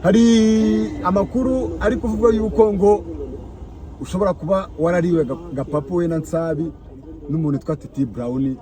hari amakuru ari kuvuga yuko ngo ushobora kuba warariwe gapapu we na Nsabi n'umuntu witwa Titi Brown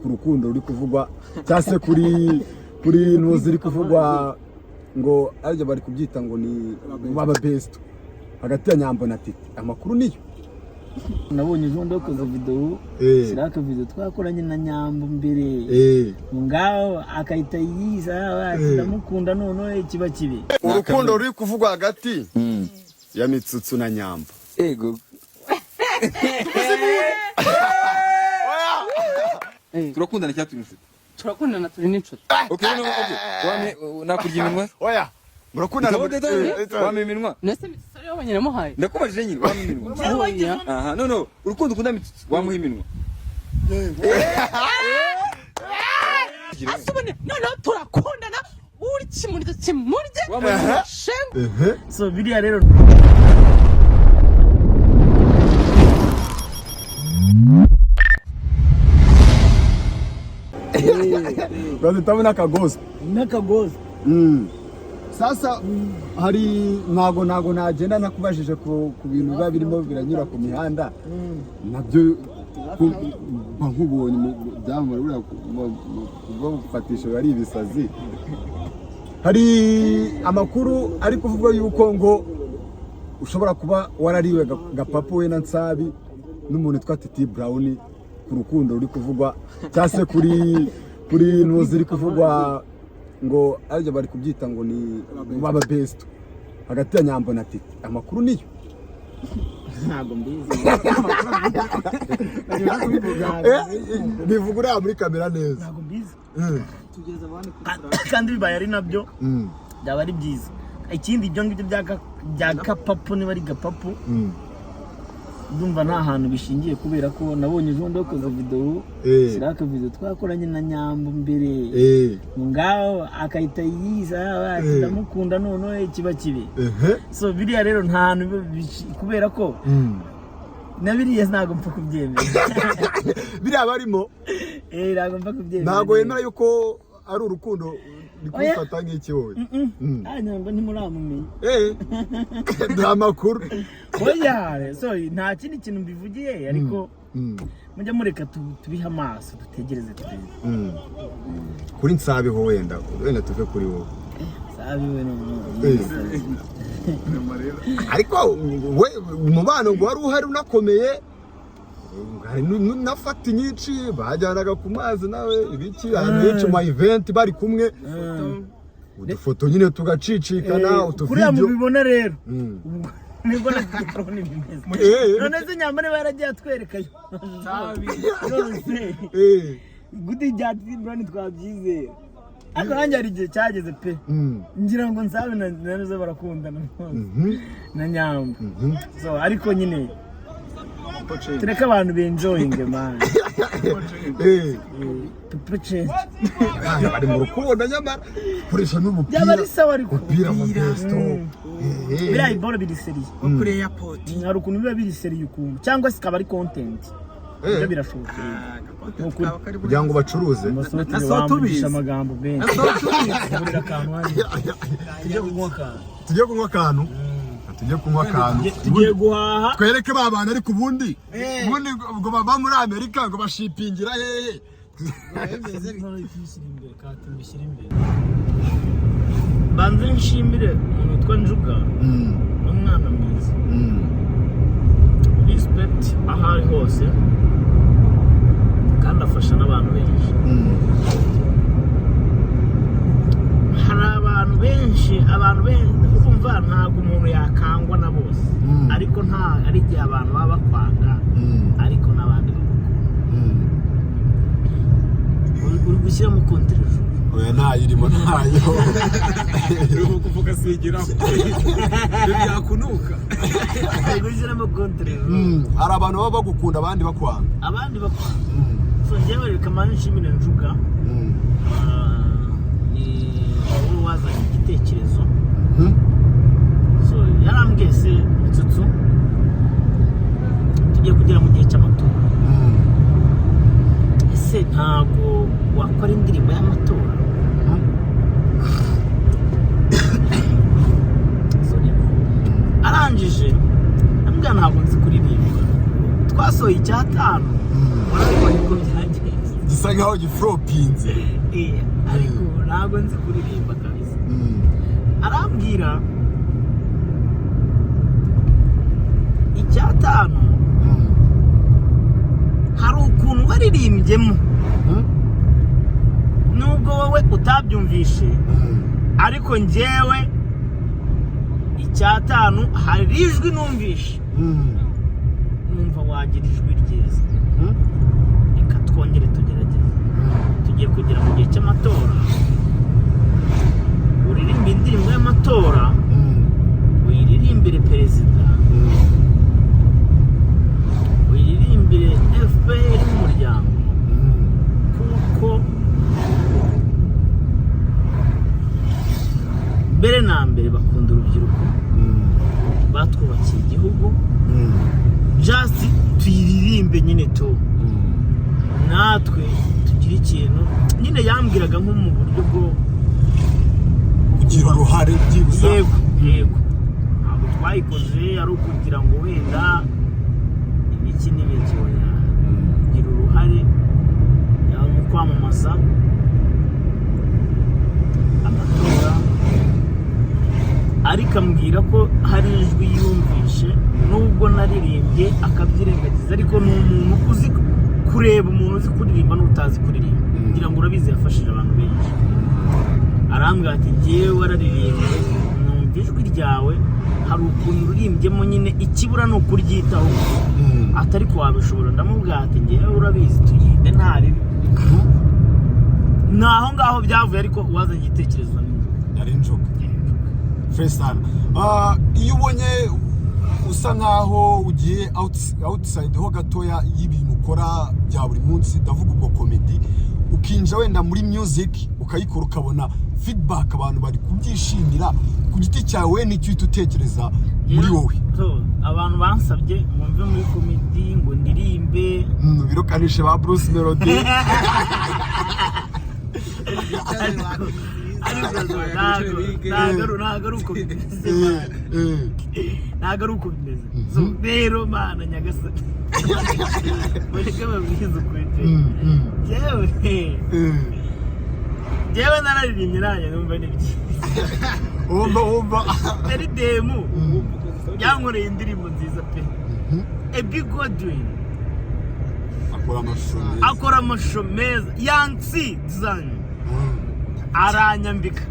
ku rukundo ruri kuvugwa cyase kuri nuzi iri kuvugwa ngo arije bari kubyita ngo ni baba best hagati ya Nyambo na Titi. Amakuru niyo nabonye ejo ndakoze video siraka video twakoranye na Nyambo mbere ngaho akayita yiza ndamukunda none kiba kibe urukundo ruri kuvugwa hagati ya Mitsutsu na Nyambo. Ego turakundana cyangwa turi inshuti? Turakundana turi n'inshuti. Okay, wame nakurya iminwa? Oya murakundana wame iminwa? Nese Mitsutsu yo banyine muhaye. Ndakubajije nyine wame iminwa. Aha no urukundo ukunda Mitsutsu wamuha iminwa. Asubone no turakundana uri kimurije kimurije. so biriya rero Bazitamo n'akagozi. Sasa hari nago nagenda nakubajije ku bintu biba birimo biranyura ku mihanda nabyo nkubonye byamara uriya gufatisha bari ibisazi. Hari amakuru ari kuvuga yuko ngo ushobora kuba warariwe gapapu we na Nsabi n'umuntu witwa Titi Brown ku rukundo ruri kuvugwa cyase kuri nuzi iri kuvugwa ngo arije bari kubyita ngo ni baba best hagati ya Nyambo na Titi. Amakuru niyo ntago mbizi bivugura muri kamera neza. ntago mbizi kandi bibaye ari nabyo byaba ari byiza. Ikindi ibyo ngibyo bya gapapu niba ari gapapu ndumva nta hantu bishingiye kubera ko nabonye ejo ndakoze video siraka video twakoranye na Nyambo mbere ngaho akayita yiza ndamukunda none kiba kibe so biriya rero nta hantu kubera ko nabiriye ntago mpfa kubyemera biriya barimo ntago mpfa kubyemera ntago yemera yuko ari urukundo nikufata nk'iki wowe Nyambo ntimuramumenya nta makuru oya so nta kindi kintu mbivugiye ariko mujya mureka tubiha amaso dutegereze twese kuri Nsabi ho wenda tuve kuri wowe Nsabi we no ariko we umubano ngo wari uhari unakomeye nafata nyinshi bajyanaga ku mazi nawe ibiki ahantu mu event bari kumwe udufoto nyine tugacicikana kuriya mubibona rero nibona telefone bimeze none se Nyambo niba yaragiye atwerekayo gudi bya Titi Brown twabyizeye ariko nanjye hari igihe cyageze pe ngira ngo Nsabi nazo barakundana na Nyambo so ariko nyine tureka abantu benjoyinge man tupuce bari mu rukundo nyamara kurisha n'umupira byaba ari sawa ariko umupira mu besto biriya ibora biri seriye Kuri airport. hari ukuntu biba biri seriye ukuntu cyangwa se ikaba ari content ibyo birashoboka kugira ngo bacuruze nasotubisha amagambo benshi burira akantu hano tujye kunywa akantu tugiye guhaha twereke babana ariko ubundi ngo baba muri Amerika ngo bashipingira hehe banze nshimire umuntu witwa Njuga n'umwana mwiza respect aho ari hose kandi afasha n'abantu benshi hari abantu benshi urumva ntabwo umuntu yakangwa na bose ariko nta ari igihe abantu baba bakwanga ariko n'abandi uri gushyira mu konterejo oya ntayirimo ntayo uri kuvuga sigiraho byakunuka uri gushyira mu konterejo hari abantu baba bagukunda abandi bakwanga so njyewe reka mani nshimire Njuga ni wowe wazanye igitekerezo so yarambwiye se Mitsutsu tugiye kugera mu gihe cy'amatora ese ntabwo wakora indirimbo y'amatora cyasohoye icyatanu urabibona uko byagenze gisa nkaho gifropinze ariko ntabwo nzi kuririmba kabisa arambwira icyatanu hari ukuntu waririmbyemo nubwo wowe utabyumvishe ariko njyewe icyatanu hari ijwi numvishe numva wagira ijwi ryiza reka twongere tugerageze tugiye kugera mu gihe cy'amatora uririmba indirimbo y'amatora uyiririmbire perezida uyiririmbire FPR n'umuryango kuko mbere na mbere bakunda urubyiruko batwubakiye igihugu just tuyiririmbe nyine tu natwe tugira ikintu nyine yambwiraga nko mu buryo bwo kugira uruhare byibuze yego ntabwo twayikoze ari ukugira ngo wenda ibiki n'ibiki kugira uruhare mu kwamamaza amatora ariko ambwira ko hari ijwi yumvishe nubwo naririmbye akabyirengagiza ariko ni umuntu uzi kureba umuntu uzi kuririmba n'utazi kuririmba kugira ngo urabizi yafashije abantu benshi arambwira ati ngewe wararirimbye numva ijwi ryawe hari ukuntu urimbyemo nyine ikibura ni ukuryitaho atari ko wabishobora ndamubwira ati ngewe urabizi tugende ntari naho ngaho byavuye ariko wazanye igitekerezo yari injoka Faisal iyo ubonye usa nkaho ugiye outside ho gatoya y'ibintu ukora bya buri munsi ndavuga ubwo comedy ukinja wenda muri music ukayikora ukabona feedback abantu bari kubyishimira ku giti cyawe n'icyo uhita utekereza muri wowe abantu bansabye ngo mve muri comedy ngo ndirimbe birukanishe ba Bruce Melody ntabwo ari uko bimeze ntabwo ari uko bimeze rero mana nyagasani mureke babwize ukuri jewe nararirimbye nanjye numva ni byiza wumva ari demu yankoreye indirimbo nziza pe Ebi Godwin akora amashusho meza Yansi design aranyambika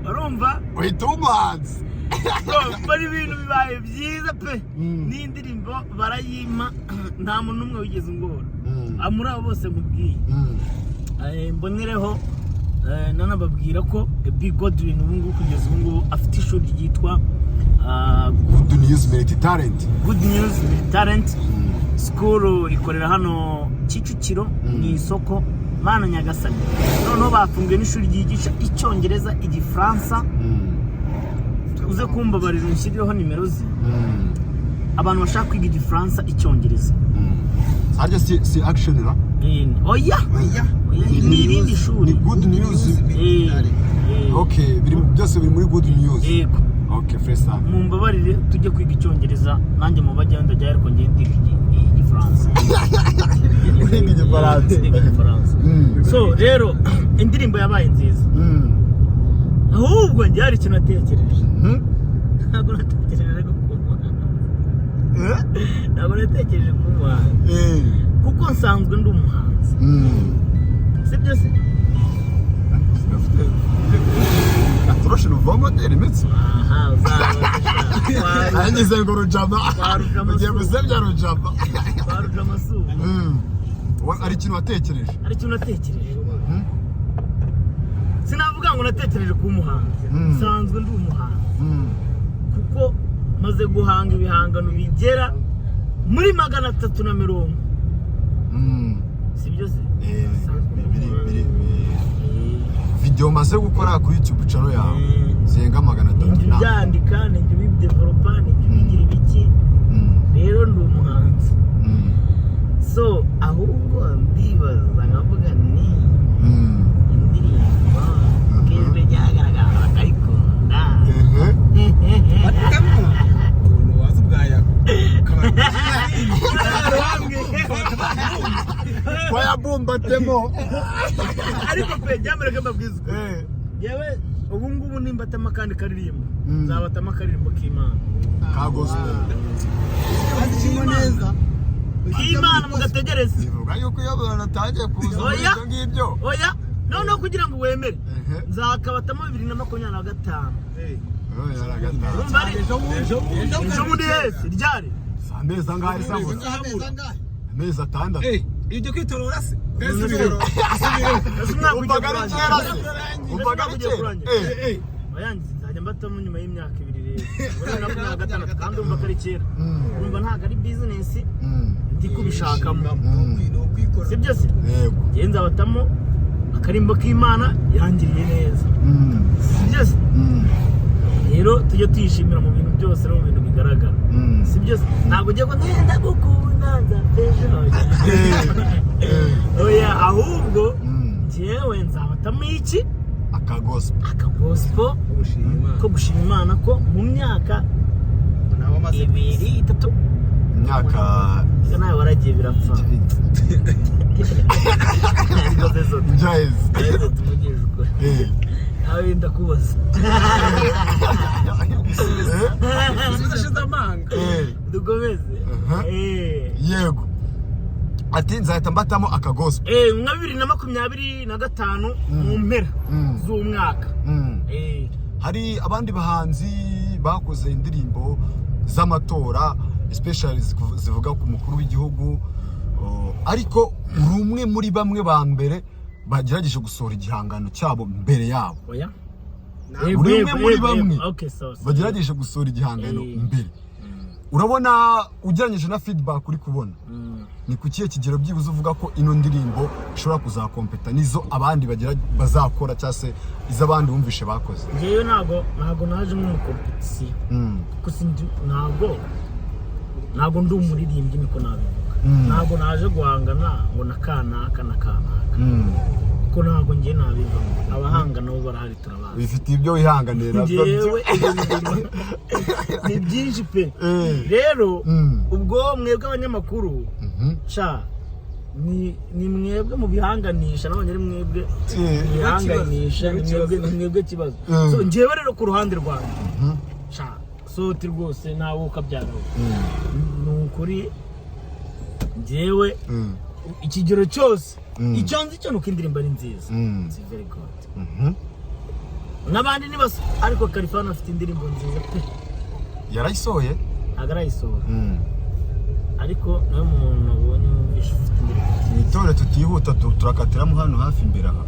urumva wahita umuhanzi bari ibintu bibaye byiza pe n'indirimbo barayima nta muntu n'umwe wigeze ngora muri abo bose nkubwiye mbonereho nanababwira ko Ebi Godwin ubu ngubu kugeza ubu ngubu afite ishuri ryitwa Good News Multi-Talent School ikorera hano Kicukiro mu isoko mana nyagasani noneho bafungiye n'ishuri ryigisha icyongereza igifaransa uze kumbabarira unshyirireho nimero ze abantu bashaka kwiga igifaransa icyongereza harya si action ra oya ni irindi shuri ni Good News okay byose biri muri Good News yego okay Faisal mumbabarire tujye kwiga icyongereza nanjye mu bajyanda jya ariko ngiye ndiga igifaransa igifaransa so rero indirimbo yabaye nziza ahubwo njye hari ikintu natekereje ntabwo natekereje ku muhanzi kuko nsanzwe ndi umuhanzi sibyo se aturusha uruvango imitsi arangize ngo rujama ugiye gusebya rujama hari ikintu watekereje sinavuga ngo natekereje ku muhanzi nsanzwe ndi umuhanzi kuko maze guhanga ibihangano bigera muri 340 sibyo se video maze gukora kuri YouTube channel yawe zenga 300 byandika n'ibyo bidevelopa n'ibyo bigira ibiki rero ndi umuhanzi so ahubwo ndibaza nkavuga ni indirimbo kende cyagaragara bakayikunda wazi bwaya mbatemo. ariko pe byamureke mbabwizwe yewe ubu ngubu nimbatama kandi karirimbo nzabatama karirimbo k'Imana ka gospel Azishimo neza. k'Imana mugategereze bivuga yuko iyo abantu atangiye kuza muri Oya. ibyo ngibyo oya noneho kugira ngo wemere nzakabatamo 2025 urumva ari ejo bundi hese ryari amezi angahe sabo amezi atandatu ibyo kwitorora se umvaga ari kera se umvaga ari kera bayangiza nzajya mbatamo nyuma y'imyaka 2 rero na gatandatu kandi umva kari kera urumva ntago ari business ndi kubishakamo sibyo se yego ngiye nzabatamo akarimbo k'Imana yangiriye neza sibyo se rero tujye tuyishimira mu bintu byose no mu bintu bigaragara sibyo se ntabwo ugiye ngo ndenda gukunda nzafejo oya ahubwo njyewe nzabatamo iki akagospo ko gushima Imana ko mu myaka 2-3 imyaka nawe waragiye birapfa jayez tumugije ukuri nawe ndakubaza dukomeze yego ati nzahita mbatamo akagospo nka 2025 mu mpera z'umwaka hari abandi bahanzi bakoze indirimbo z'amatora especially zivuga ku mukuru w'igihugu ariko uri umwe muri bamwe ba mbere bagerageje gusohora igihangano cyabo mbere yabo oya uri umwe muri bamwe bagerageje gusohora igihangano mbere urabona ugereranyije na feedback uri kubona ni ku kihe kigero byibuze uvuga ko ino ndirimbo ishobora kuzakompeta nizo abandi bazakora cyangwa se iz'abandi bumvishe bakoze ngewe ntago naje mu competition kuko sindi ntago ndi umuririmbyi niko nabivuga ntago naje guhangana ngo nakanaka kuko ntago ngiye nabivamo abahanga nabo barahari turabazi bifite ibyo wihanganira ngewe ni byinshi pe rero ubwo mwebwe abanyamakuru cha ni mwebwe mu bihanganisha n'abanyari mwebwe bihanganisha ni mwebwe kibazo so ngewe rero ku ruhande rwanjye cha soti rwose nawe ukabyara ni ukuri ngewe ikigero cyose icyo nzi cyo nuko indirimbo ari nziza it's very good n'abandi nibasa ariko Kalifano afite indirimbo nziza pe yarayisohoye agarayisohora ariko nawe umuntu abonye umvisha ufite indirimbo nitore tutihuta turakatiramo hano hafi imbere aha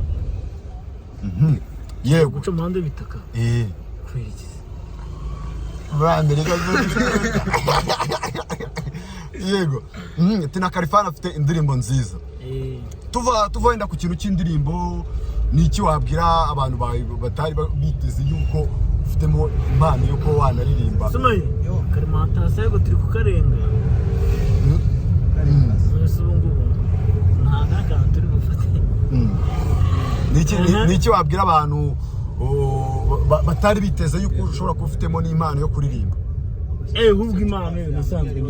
yego guca umuhanda w'ibitaka kwirikiza Amerika yego tina Kalifano afite indirimbo nziza tuva wenda ku kintu cy'indirimbo ni iki wabwira abantu batari biteze yuko ufitemo impano yo kuba wanaririmba Sumaye Karimantasi yego turi kukarenga mwese ubu ngubu nta n'akantu turi bufate ni iki wabwira abantu batari biteze yuko ushobora kuba ufitemo n'impano yo kuririmba ahubwo impano nasanzwe